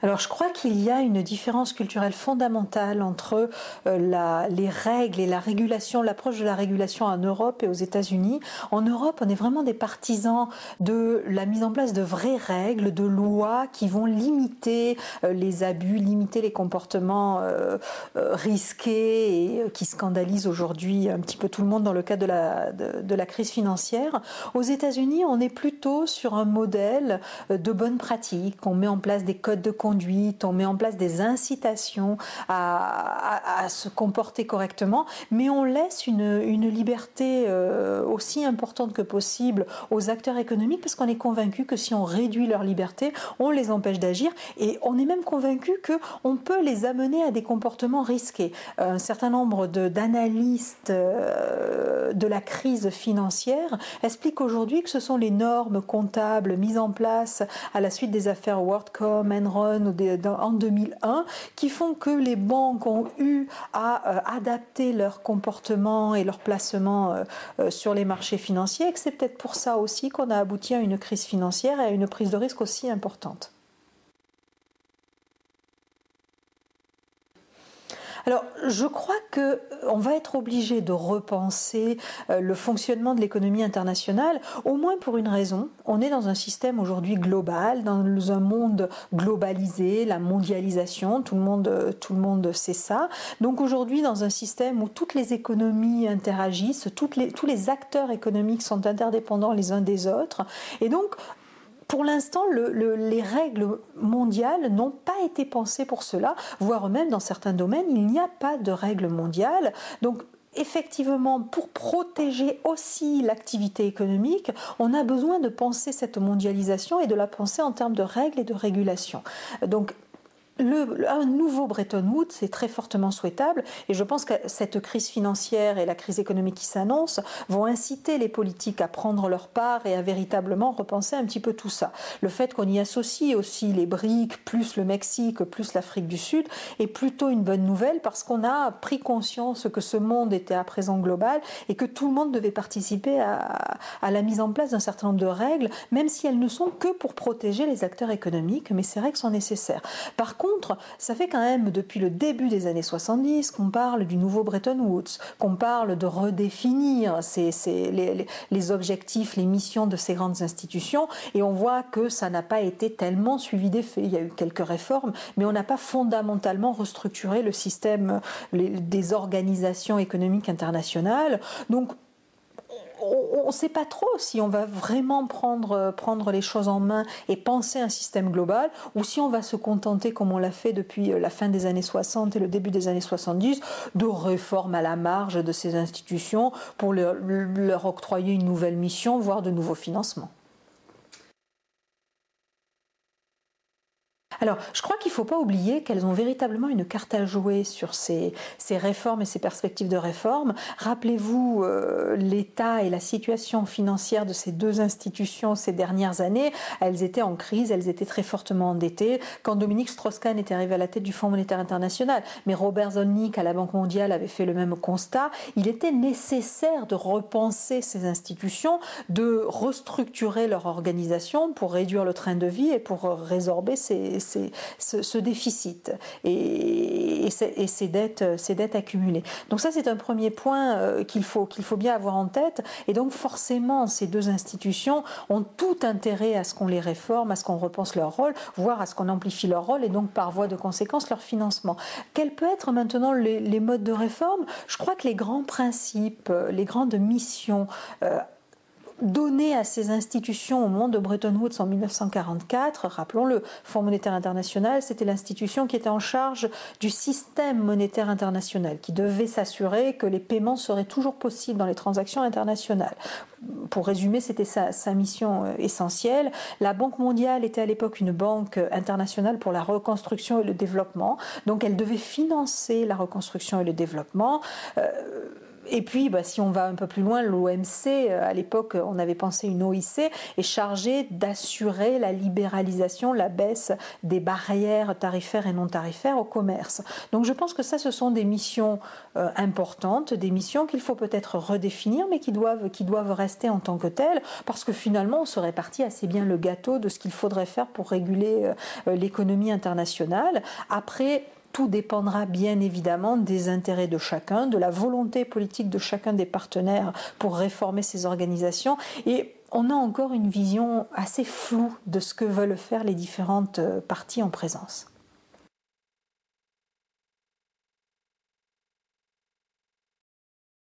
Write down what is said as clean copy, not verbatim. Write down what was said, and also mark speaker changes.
Speaker 1: Alors je crois qu'il y a une différence culturelle fondamentale entre les règles et la régulation, l'approche de la régulation en Europe et aux États-Unis. En Europe, on est vraiment des partisans de la mise en place de vraies règles, de lois qui vont limiter les abus, limiter les comportements risqués et qui scandalisent aujourd'hui un petit peu tout le monde dans le cadre de la crise financière. Aux États-Unis, on est plutôt sur un modèle de bonnes pratiques. On met en place des codes de conduite, on met en place des incitations à se comporter correctement, mais on laisse une liberté aussi importante que possible aux acteurs économiques parce qu'on est convaincu que si on réduit leur liberté, on les empêche d'agir et on est même convaincu qu'on peut les amener à des comportements risqués. Un certain nombre d'analystes de la crise financière expliquent aujourd'hui que ce sont les normes comptables mises en place à la suite des affaires WorldCom, Enron en 2001 qui font que les banques ont eu à adapter leur comportement et leur placement sur les marchés financiers et que c'est peut-être pour ça aussi qu'on a abouti à une crise financière et à une prise de risque aussi importante. Alors, je crois qu'on va être obligé de repenser le fonctionnement de l'économie internationale, au moins pour une raison. On est dans un système aujourd'hui global, dans un monde globalisé, la mondialisation, tout le monde sait ça. Donc aujourd'hui, dans un système où toutes les économies interagissent, tous les acteurs économiques sont interdépendants les uns des autres, et donc pour l'instant, les règles mondiales n'ont pas été pensées pour cela, voire même dans certains domaines, il n'y a pas de règles mondiales. Donc, effectivement, pour protéger aussi l'activité économique, on a besoin de penser cette mondialisation et de la penser en termes de règles et de régulation. Donc, un nouveau Bretton Woods est très fortement souhaitable et je pense que cette crise financière et la crise économique qui s'annonce vont inciter les politiques à prendre leur part et à véritablement repenser un petit peu tout ça. Le fait qu'on y associe aussi les BRIC, plus le Mexique, plus l'Afrique du Sud est plutôt une bonne nouvelle parce qu'on a pris conscience que ce monde était à présent global et que tout le monde devait participer à la mise en place d'un certain nombre de règles, même si elles ne sont que pour protéger les acteurs économiques, mais ces règles sont nécessaires. Par contre, ça fait quand même depuis le début des années 70 qu'on parle du nouveau Bretton Woods, qu'on parle de redéfinir les objectifs, les missions de ces grandes institutions, et on voit que ça n'a pas été tellement suivi d'effet. Il y a eu quelques réformes, mais on n'a pas fondamentalement restructuré le système des organisations économiques internationales. Donc, on ne sait pas trop si on va vraiment prendre les choses en main et penser un système global ou si on va se contenter, comme on l'a fait depuis la fin des années 60 et le début des années 70, de réformes à la marge de ces institutions pour leur octroyer une nouvelle mission, voire de nouveaux financements. Alors, je crois qu'il ne faut pas oublier qu'elles ont véritablement une carte à jouer sur ces réformes et ces perspectives de réforme. Rappelez-vous l'état et la situation financière de ces deux institutions ces dernières années. Elles étaient en crise, elles étaient très fortement endettées. Quand Dominique Strauss-Kahn est arrivé à la tête du Fonds monétaire international, mais Robert Zoellick à la Banque mondiale avait fait le même constat, il était nécessaire de repenser ces institutions, de restructurer leur organisation pour réduire le train de vie et pour résorber ce déficit et ces dettes accumulées. Donc ça, c'est un premier point qu'il faut bien avoir en tête. Et donc forcément, ces deux institutions ont tout intérêt à ce qu'on les réforme, à ce qu'on repense leur rôle, voire à ce qu'on amplifie leur rôle et donc par voie de conséquence leur financement. Quels peuvent être maintenant les modes de réforme ? Je crois que les grands principes, les grandes missions donné à ces institutions au moment de Bretton Woods en 1944, rappelons-le, Fonds monétaire international, c'était l'institution qui était en charge du système monétaire international, qui devait s'assurer que les paiements seraient toujours possibles dans les transactions internationales. Pour résumer, c'était sa mission essentielle. La Banque mondiale était à l'époque une banque internationale pour la reconstruction et le développement, donc elle devait financer la reconstruction et le développement. Et puis, si on va un peu plus loin, l'OMC, à l'époque, on avait pensé une OIC, est chargée d'assurer la libéralisation, la baisse des barrières tarifaires et non tarifaires au commerce. Donc je pense que ça, ce sont des missions importantes, des missions qu'il faut peut-être redéfinir, mais qui doivent rester en tant que telles, parce que finalement, on se répartit assez bien le gâteau de ce qu'il faudrait faire pour réguler l'économie internationale. Après, tout dépendra bien évidemment des intérêts de chacun, de la volonté politique de chacun des partenaires pour réformer ces organisations. Et on a encore une vision assez floue de ce que veulent faire les différentes parties en présence.